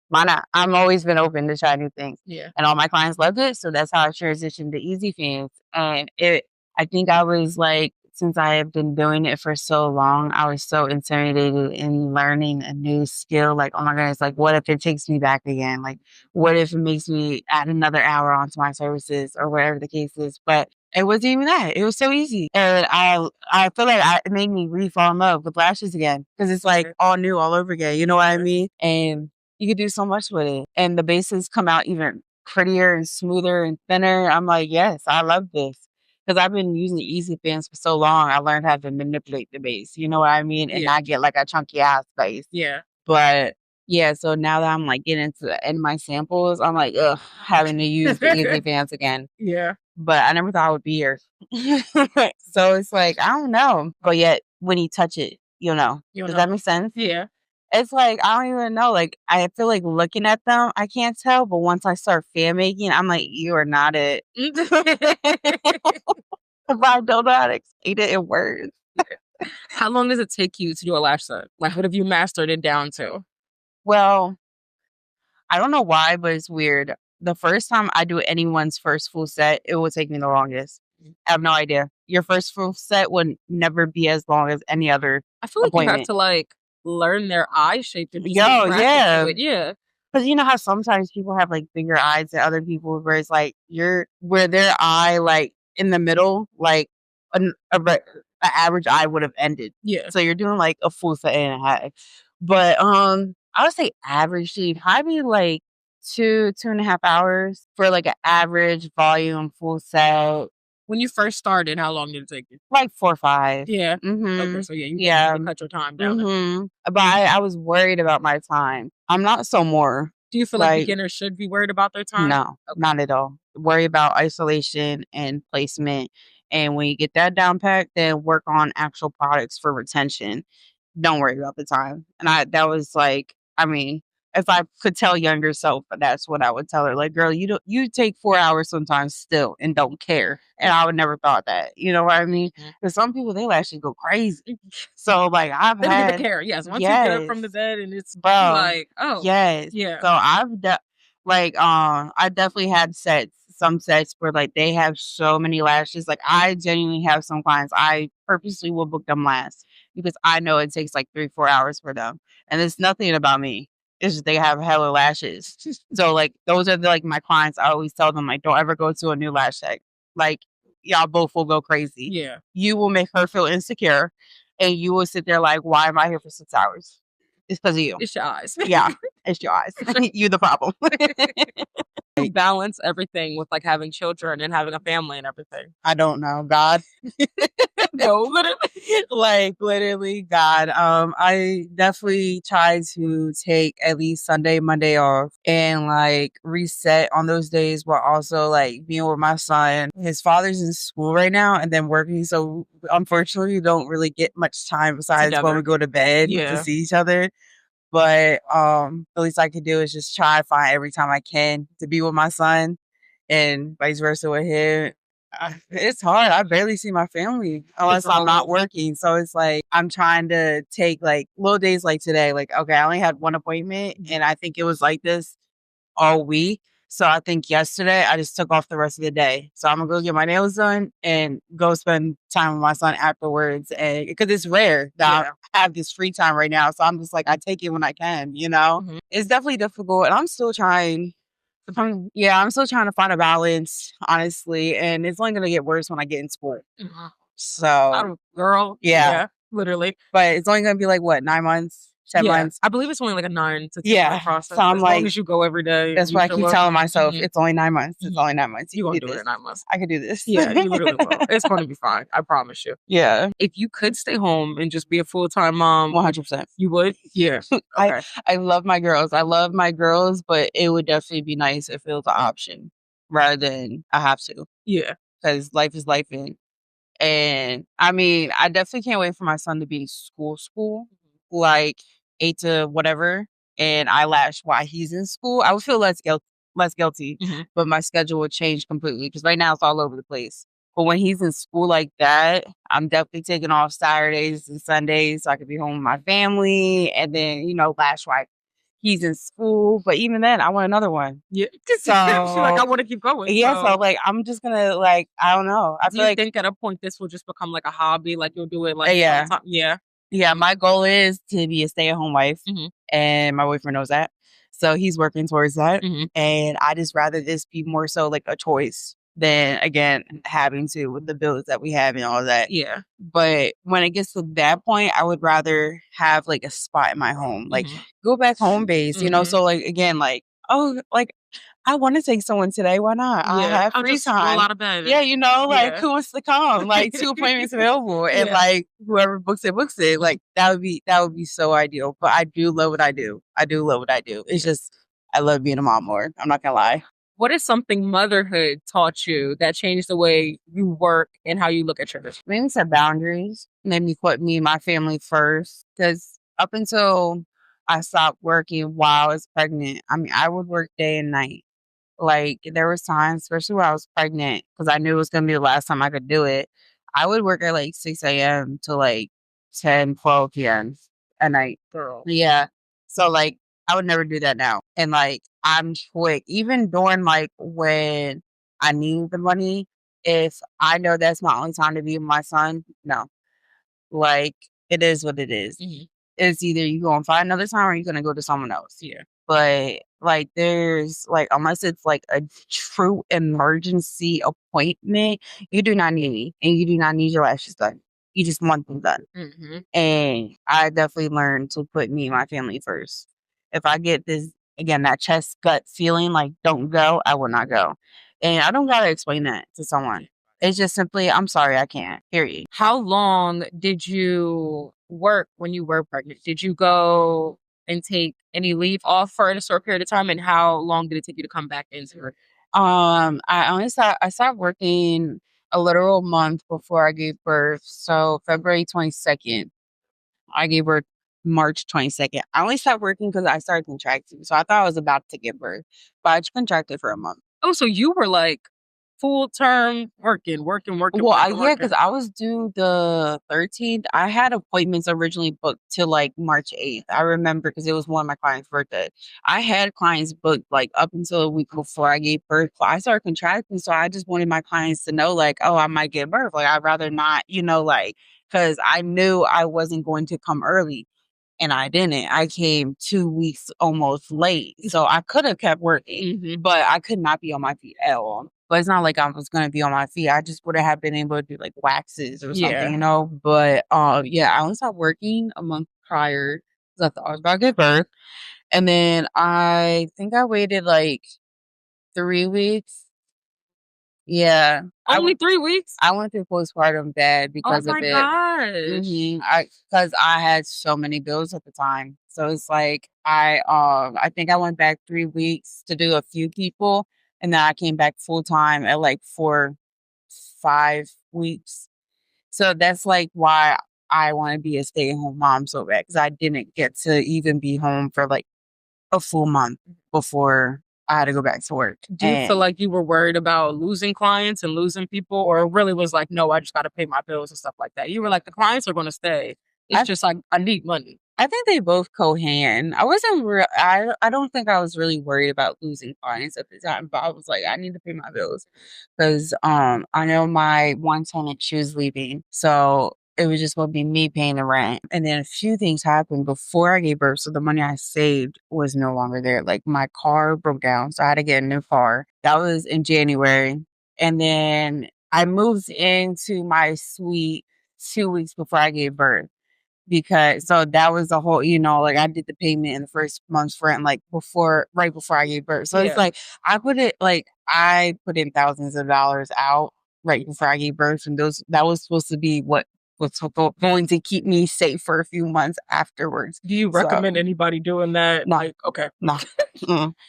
Why not? I'm always been open to try new things. Yeah. And all my clients loved it. So that's how I transitioned to Easy Fans. And I think I was like, since I have been doing it for so long, I was so intimidated in learning a new skill. Like, oh my goodness, like, what if it takes me back again? Like, what if it makes me add another hour onto my services or whatever the case is? But it wasn't even that. It was so easy. And I feel like it made me re-fall in love with lashes again because it's like all new all over again. You know what I mean? And you could do so much with it. And the bases come out even prettier and smoother and thinner. I'm like, yes, I love this. Because I've been using the Easy Fans for so long, I learned how to manipulate the base. You know what I mean? And not get like a chunky ass base. Yeah. But yeah, so now that I'm like getting into the end of my samples, I'm like, ugh, having to use the Easy Fans again. Yeah. But I never thought I would be here. So it's like, I don't know. But yet, when you touch it, you'll know. Does that make sense? Yeah. It's like, I don't even know. Like, I feel like looking at them, I can't tell. But once I start fan making, I'm like, you are not it. If I don't know how to explain it in words. How long does it take you to do a lash set? Like, what have you mastered it down to? Well, I don't know why, but it's weird. The first time I do anyone's first full set, it will take me the longest. I have no idea. Your first full set would never be as long as any other I feel like you have appointment. to like learn their eye shape and just Yo, get practice yeah. to it. Yeah. Because you know how sometimes people have like bigger eyes than other people, where it's like where their eye like in the middle, like an average eye would have ended. Yeah. So you're doing like a full set and a half. But I would say average probably like 2.5 hours for like an average volume full set. When you first started, how long did it take you? Like 4 or 5. Yeah. Mm-hmm. Okay. So yeah, you Yeah. cut your time down. Mm-hmm. But I was worried about my time. I'm not so more. Do you feel like beginners should be worried about their time? No, not at all. Worry about isolation and placement. And when you get that down packed, then work on actual products for retention. Don't worry about the time. And that was like, I mean, if I could tell younger self, that's what I would tell her. Like, girl, you take 4 hours sometimes still and don't care. And I would never thought that. You know what I mean? Because some people, they actually go crazy. So like they don't even care. Yes. Once you get up from the bed and it's like, oh yes. Yeah. So I definitely had some sets where like they have so many lashes. Like I genuinely have some clients, I purposely will book them last because I know it takes like 3-4 hours for them. And it's nothing about me. It's just they have hella lashes. So like those are like my clients. I always tell them like, don't ever go to a new lash tech. Like y'all both will go crazy. Yeah. You will make her feel insecure and you will sit there like, why am I here for 6 hours? It's because of you. It's your eyes. Yeah, it's your eyes. You the problem. You balance everything with like having children and having a family and everything? I don't know. God. No, literally. Like literally God. I definitely try to take at least Sunday, Monday off and like reset on those days while also like being with my son. His father's in school right now and then working. So unfortunately we don't really get much time besides when Together. we go to bed to Yeah. see each other. But the least I could do is just try to find every time I can to be with my son and vice versa with him. It's hard. I barely see my family unless I'm not working. So it's like I'm trying to take like little days like today. Like, okay, I only had one appointment and I think it was like this all week. So I think yesterday I just took off the rest of the day. So I'm gonna go get my nails done and go spend time with my son afterwards. And because it's rare that I have this free time right now. So I'm just like, I take it when I can, you know? Mhm. It's definitely difficult. And I'm still trying. I'm still trying to find a balance, honestly. And it's only gonna get worse when I get in school. Mhm. So Girl. yeah. Literally. But it's only gonna be like what, 9 months, 10 months? I believe it's only like a 9 to 10 Yeah. month process. So I'm As long like, as you go every day. that's you what I show keep up. telling myself. Mhm. It's only 9 months. It's Mhm. only 9 months. You can gonna do do it this. in 9 months. I can do this. Yeah, you literally will. It's gonna be fine. I promise you. Yeah. If you could stay home and just be a full-time mom, 100%. you would? Yeah. Okay. I love my girls. I love my girls, but it would definitely be nice if it was an option rather than I have to. Yeah. Because life is life. And I mean, I definitely can't wait for my son to be school, like 8 to whatever. And I lash while he's in school. I would feel less guilty, Mhm. but my schedule would change completely because right now it's all over the place. But when he's in school like that, I'm definitely taking off Saturdays and Sundays so I could be home with my family and then, lash while he's in school. But even then, I want another one. Yeah. So She's like, I want to keep going. yeah, so like I'm just gonna like I don't know. I Do feel you like think at a point this will just become like a hobby? Like you'll do it like yeah. sometime? Yeah. Yeah, my goal is to be a stay-at-home wife, Mhm. and my boyfriend knows that. So he's working towards that. Mhm. And I just rather this be more so like a choice than again having to with the bills that we have and all that. Yeah. But when it gets to that point, I would rather have like a spot in my home, like Mhm. go back home base, Mhm. So like again, like oh, like I want to take someone today. Why not? I Yeah. have I'll free just roll time. out of bed. Yeah, like Yeah. who wants to come? Like 2 appointments available, and Yeah. like whoever books it, books it. Like that would be so ideal. But I do love what I do. I do love what I do. It's just I love being a mom more. I'm not gonna lie. What is something motherhood taught you that changed the way you work and how you look at your business? Maybe set boundaries. Made me put me and my family first. Because up until I stopped working while I was pregnant, I mean, I would work day and night. Like there was times, especially when I was pregnant, because I knew it was gonna be the last time I could do it. I would work at like 6 a.m. to like 10, 12 p.m. at night. Girl. Yeah. So like I would never do that now. And like I'm quick, even during like when I need the money, if I know that's my only time to be with my son, no. Like it is what it is. Mhm. It's either you gonna find another time or you're gonna go to someone else. Yeah. But like there's like unless it's like a true emergency appointment, you do not need me and you do not need your lashes done. You just want them done. Mhm. And I definitely learned to put me and my family first. If I get this again, that chest gut feeling like don't go, I will not go. And I don't gotta explain that to someone. It's just simply, I'm sorry, I can't. Period. How long did you work when you were pregnant? Did you go and take any leave off for a short period of time? And how long did it take you to come back into it? I stopped working a literal month before I gave birth. So February 22nd, I gave birth March 22nd. I only stopped working because I started contracting. So I thought I was about to give birth, but I just contracted for a month. Oh, so you were like full term working. Yeah, because I was due the 13th. I had appointments originally booked till like March 8th. I remember because it was one of my clients' birthday. I had clients booked like up until a week before I gave birth. But I started contracting, so I just wanted my clients to know, like, oh, I might give birth. Like, I'd rather not, like, because I knew I wasn't going to come early. And I didn't. I came 2 weeks almost late. So I could have kept working, but I could not be on my feet at all. But it's not like I was going to be on my feet. I just would have been able to do like waxes or something, But yeah, I only stopped working a month prior because I thought I was about to give birth. And then I think I waited like 3 weeks. Yeah. Only 3 weeks? I went through postpartum bad Oh because of my it. gosh. Because I had so many bills at the time. So it's like I think I went back 3 weeks to do a few people, and then I came back full time at like 4, 5 weeks. So that's like why I want to be a stay at home mom so bad, because I didn't get to even be home for like a full month before I had to go back to work. Do you feel like you were worried about losing clients and losing people, or it really was like, no, I just got to pay my bills and stuff like that? You were like, the clients are going to stay. It's I just like, I need money. I think they both co-hand. I wasn't real. I don't think I was really worried about losing clients at the time, but I was like, I need to pay my bills because I know my one tenant, she was leaving, so it was just going to be me paying the rent. And then a few things happened before I gave birth, so the money I saved was no longer there. Like my car broke down, so I had to get a new car. That was in January, and then I moved into my suite 2 weeks before I gave birth, because so that was the whole, like I did the payment in the first month's rent, like right before I gave birth. So it's Yeah. like I put in thousands of dollars out right before I gave birth, and that was supposed to be what was going to keep me safe for a few months afterwards. Do you So recommend anybody doing that? no, Like, okay. no.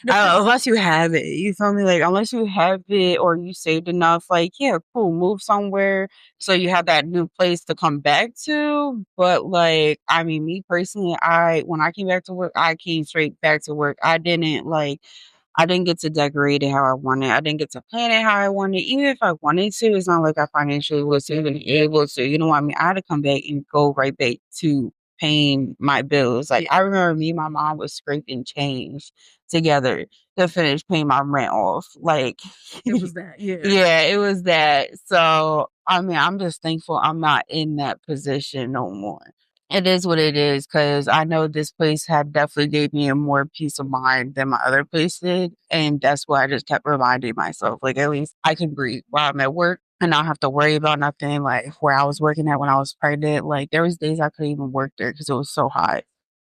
Unless you have it, you feel me? Like, unless you have it or you saved enough, like, yeah, cool, move somewhere so you have that new place to come back to. But like, I mean, me personally, when I came back to work, I came straight back to work. I didn't get to decorate it how I wanted. I didn't get to plan it how I wanted. Even if I wanted to, it's not like I financially was even able to. You know what I mean? I had to come back and go right back to paying my bills. Like I remember me and my mom was scraping change together to finish paying my rent off. Like It was that. Yeah. yeah, it was that. So I mean, I'm just thankful I'm not in that position no more. It is what it is, because I know this place had definitely gave me a more peace of mind than my other place did. And that's why I just kept reminding myself, like, at least I can breathe while I'm at work and not have to worry about nothing. Like where I was working at when I was pregnant, like there was days I couldn't even work there because it was so hot.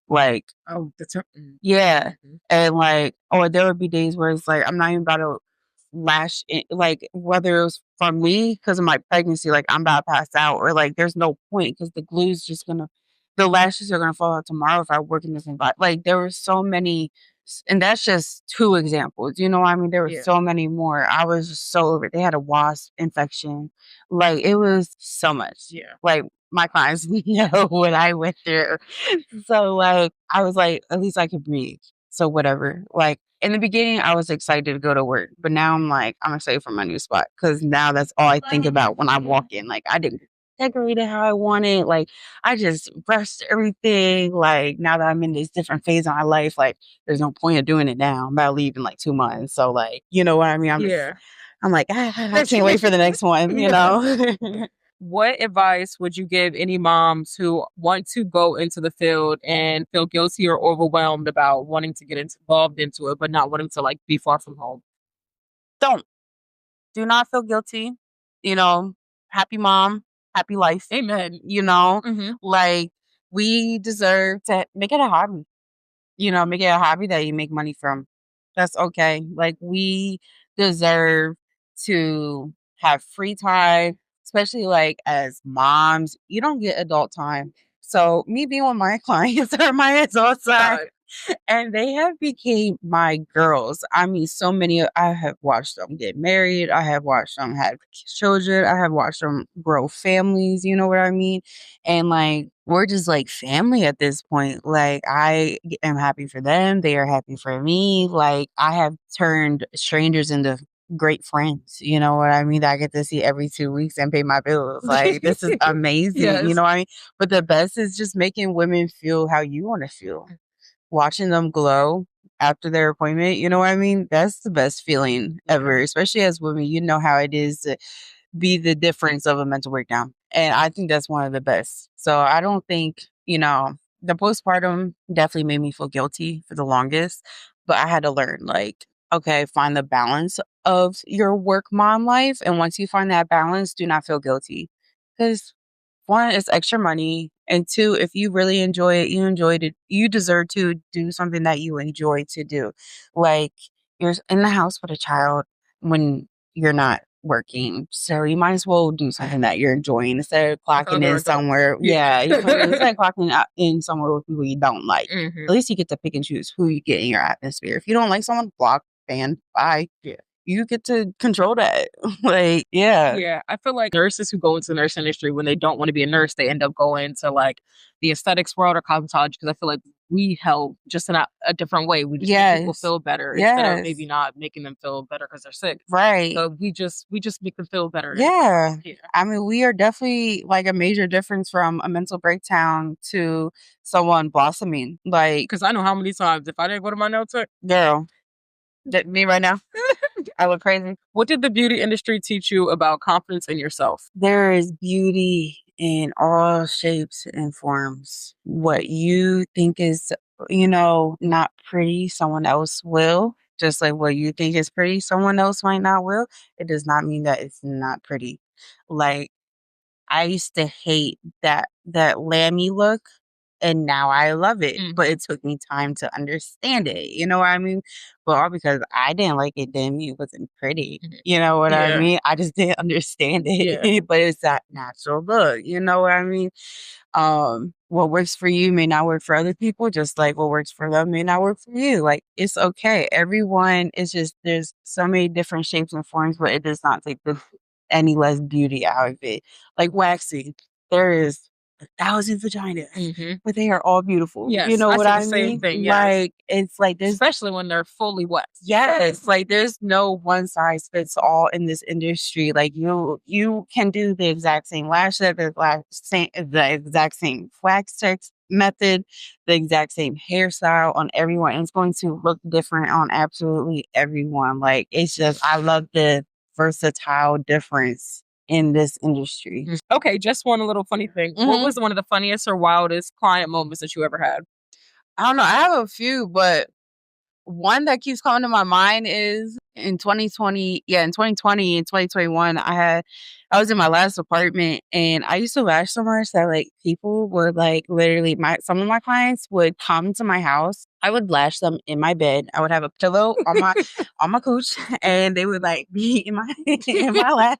Like, Oh, yeah. Mhm. And like, or there would be days where it's like, I'm not even about to like whether it was from me because of my pregnancy, like I'm about to pass out, or like there's no point because the lashes are gonna fall out tomorrow if I work in this environment. Like there were so many, and that's just two examples. You know what I mean? There were Yeah. so many more. I was just so over it. They had a wasp infection. Like it was so much. Yeah. Like my clients know what I went through. So like I was like, at least I could breathe. So whatever. Like in the beginning, I was excited to go to work, but now I'm like, I'm excited for my new spot because now that's all I think about when I walk in. Like I didn't decorate it how I wanted. Like I just brushed everything. Like now that I'm in this different phase of my life, like there's no point of doing it now. I'm about to leave in like 2 months. So like, you know what I mean? I'm like, I can't wait for the next one, you know? What advice would you give any moms who want to go into the field and feel guilty or overwhelmed about wanting to get involved into it, but not wanting to like be far from home? Don't. Do not feel guilty. You know, happy mom, happy life. Amen. Mm-hmm. Like we deserve to make it a hobby. Make it a hobby that you make money from. That's okay. Like we deserve to have free time, especially like as moms, you don't get adult time. So me being with my clients are my adult time, and they have became my girls. I mean, I have watched them get married. I have watched them have children. I have watched them grow families. You know what I mean? And like, we're just like family at this point. Like, I am happy for them. They are happy for me. Like, I have turned strangers into great friends. You know what I mean? That I get to see every 2 weeks and pay my bills. Like, this is amazing. Yes. You know what I mean? But the best is just making women feel how you want to feel, watching them glow after their appointment. You know what I mean? That's the best feeling ever, especially as women. You know how it is to be the difference of a mental breakdown. And I think that's one of the best. So I don't think, the postpartum definitely made me feel guilty for the longest, but I had to learn, like, okay, find the balance of your work mom life. And once you find that balance, do not feel guilty. Because one, it's extra money. And two, if you really enjoy it, you enjoyed it. You deserve to do something that you enjoy to do. Like, you're in the house with a child when you're not working. So you might as well do something that you're enjoying instead of clocking in somewhere. Yeah, instead of clocking in somewhere with people you don't like. Mhm. At least you get to pick and choose who you get in your atmosphere. If you don't like someone, block, ban, bye. Yeah. You get to control that. Like, yeah. Yeah, I feel like nurses who go into the nurse industry when they don't want to be a nurse, they end up going to like the aesthetics world or cosmetology because I feel like we help just in a different way. We just make people Yes. feel better instead of Yes. maybe not making them feel better because they're sick. Right. So we just make them feel better. Yeah. Yeah. I mean, we are definitely like a major difference from a mental breakdown to someone blossoming. Like, Because I know how many times if I didn't go to my nail tech, girl, me right now, I look crazy. what did the beauty industry teach you about confidence in yourself? There is beauty in all shapes and forms. What you think is, not pretty, someone else will. Just like what you think is pretty, someone else might not will. It does not mean that it's not pretty. Like, I used to hate that lammy look, and now I love it. But it took me time to understand it. You know what I mean? But all because I didn't like it didn't mean it wasn't pretty. You know what I mean? I just didn't understand it. But it's that natural look. You know what I mean? What works for you may not work for other people, just like what works for them may not work for you. Like, it's okay. Everyone is just, there's so many different shapes and forms, but it does not take any less beauty out of it. Like waxing, there is 1,000 vaginas, but they are all beautiful. Yes, you know I what say I the same mean? thing, yes. Like, it's like there's Especially when they're fully wet. yes, like there's no one size fits all in this industry. Like, you can do the exact same lash set, the exact same wax text method, the exact same hairstyle on everyone. And it's going to look different on absolutely everyone. Like, it's just, I love the versatile difference in this industry. Okay, just one little funny thing. What was one of the funniest or wildest client moments that you ever had? I don't know. I have a few, but one that keeps coming to my mind is in 2020. Yeah, in 2020 and 2021, I was in my last apartment, and I used to lash so much that like people would like literally some of my clients would come to my house. I would lash them in my bed. I would have a pillow on my on my couch, and they would like be in my in my lap.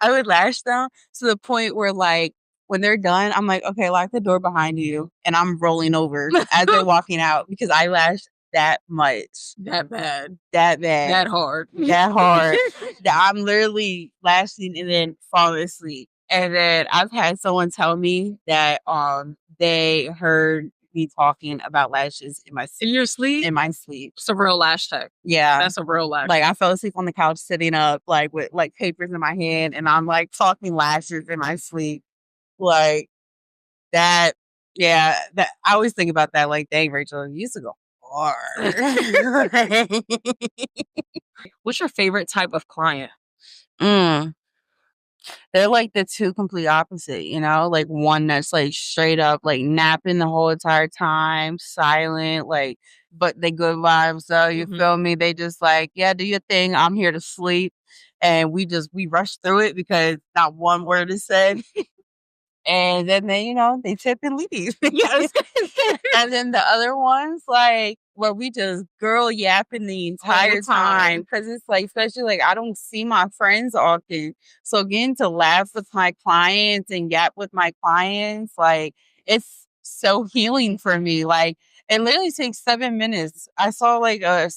I would lash them to the point where like when they're done, I'm like, okay, lock the door behind you, and I'm rolling over as they're walking out because I lashed that much. That bad. That bad. That hard. That hard. That I'm literally lashing and then falling asleep. And then I've had someone tell me that they heard me talking about lashes in my In your sleep? In my sleep. It's a real lash tech. Yeah. That's a real lash. Like, I fell asleep on the couch sitting up, like with like papers in my hand, and I'm like talking lashes in my sleep. Like that, yeah. That I always think about that. Like, dang, Rachel, you used to go hard. What's your favorite type of client? They're like the two complete opposite, like one that's like straight up like napping the whole entire time, silent, like, but they good vibes though, you feel me? They just like, yeah, do your thing. I'm here to sleep. And we rush through it because not one word is said. And then they tip and leave. Yes. And then the other ones, like, where we just girl yapping the entire time. Because it's like, especially like, I don't see my friends often. So getting to laugh with my clients and yap with my clients, like, it's so healing for me. Like, it literally takes 7 minutes. I saw like a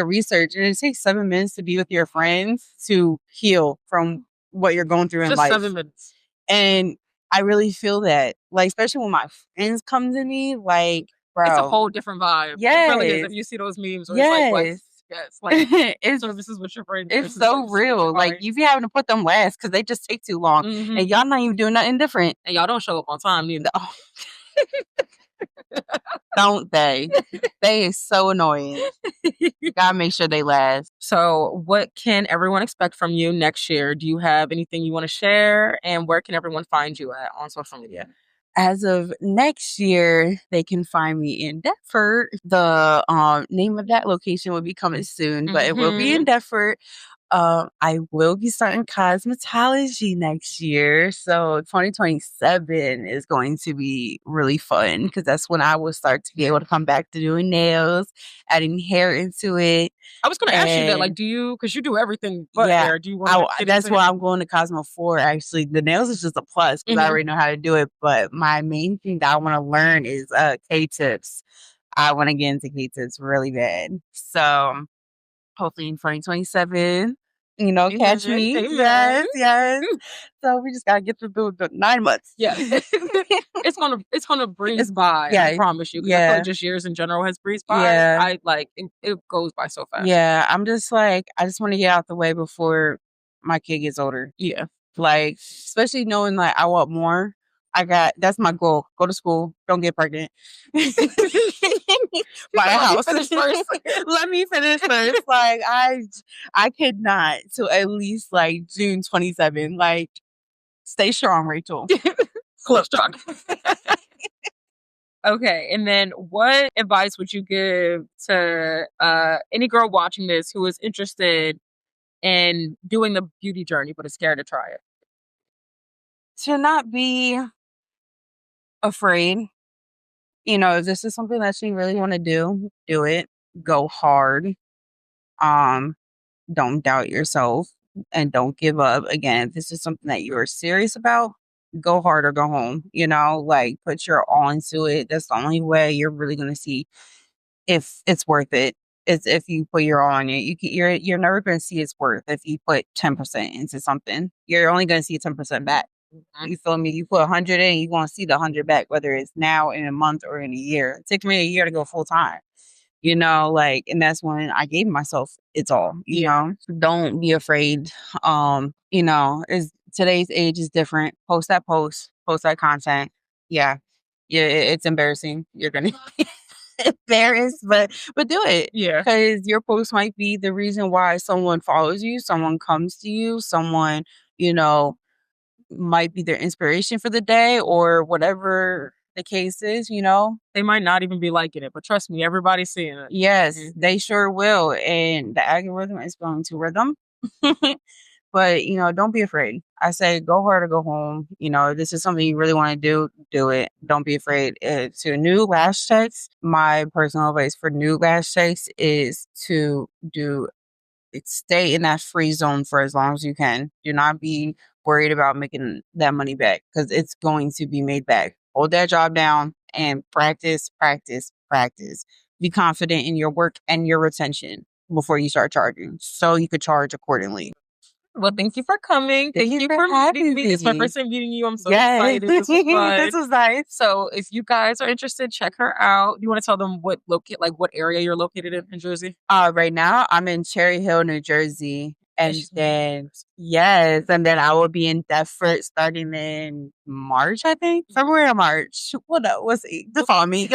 research, and it takes 7 minutes to be with your friends to heal from what you're going through in life. 7 minutes. And I really feel that, like, especially when my friends come to me, like, bro. It's a whole different vibe. Yes. It really is. If you see those memes where it's like, what? Yes. Like, services with your friends. It's so real. Like, you be having to put them last because they just take too long. And y'all not even doing nothing different. And y'all don't show up on time either. Don't they? They is so annoying. You gotta make sure they last. So what can everyone expect from you next year? Do you have anything you want to share? And where can everyone find you at on social media? As of next year, they can find me in Deptford. The name of that location will be coming soon, but it will be in Deptford. I will be starting cosmetology next year. So 2027 is going to be really fun because that's when I will start to be able to come back to doing nails, adding hair into it. I was going to ask you that, like, And do you, because you do everything but yeah, hair, do you want to get that's into why hair? I'm going to Cosmo for. Actually, the nails is just a plus because I already know how to do it. But my main thing that I want to learn is K-tips. I want to get into K-tips really bad. So hopefully in 2027, catch Amen. me. Amen. Yes, yes. So we just gotta get through the 9 months. Yeah. It's gonna breeze It's by. I yeah, promise you. Because I feel yeah, like just years in general has breezed by. yeah, I like it goes by so fast. yeah. I'm just like, I just want to get out the way before my kid gets older. Yeah. Like, especially knowing like I want more. That's my goal. Go to school. Don't get pregnant. Buy a Let me house. finish first. Let me finish first. Like I could not till at least like June 27. Like, stay strong, Rachel. Close talk. Okay, and then what advice would you give to any girl watching this who is interested in doing the beauty journey but is scared to try it? To not be afraid. If this is something that you really want to do it. Go hard. Um, don't doubt yourself and don't give up. Again, if this is something that you are serious about, go hard or go home. Like put your all into it. That's the only way you're really gonna see if it's worth it. Is if you put your all in it. You're never gonna see its worth if you put 10% into something. You're only gonna see 10% back. You feel me? You put 100 in, you want to see the 100 back, whether it's now in a month or in a year. It took me a year to go full time. And that's when I gave myself it's all. Don't be afraid. Is today's age is different. Post that content. Yeah, yeah, it's embarrassing. You're gonna be embarrassed, but do it. Yeah. Because your post might be the reason why someone follows you, someone comes to you, someone you know might be their inspiration for the day or whatever the case is. They might not even be liking it, but trust me, everybody's seeing it. Yes, they sure will. And the algorithm is going to rhythm. But, don't be afraid. I say go hard or go home. If this is something you really want to do it. Don't be afraid. To new lash techs, my personal advice for new lash techs is to stay in that free zone for as long as you can. Do not be worried about making that money back because it's going to be made back. Hold that job down and practice, practice, practice. Be confident in your work and your retention before you start charging so you could charge accordingly. Well, thank you for coming. Thank Thank you you for for having meeting me. It's my me. first time meeting you. I'm so Yes. excited. This was fun. This was nice. So if you guys are interested, check her out. Do you want to tell them what area you're located in Jersey? Right now I'm in Cherry Hill, New Jersey. And then I will be in Deptford starting in March, I think. February or March. We'll see. Just follow me,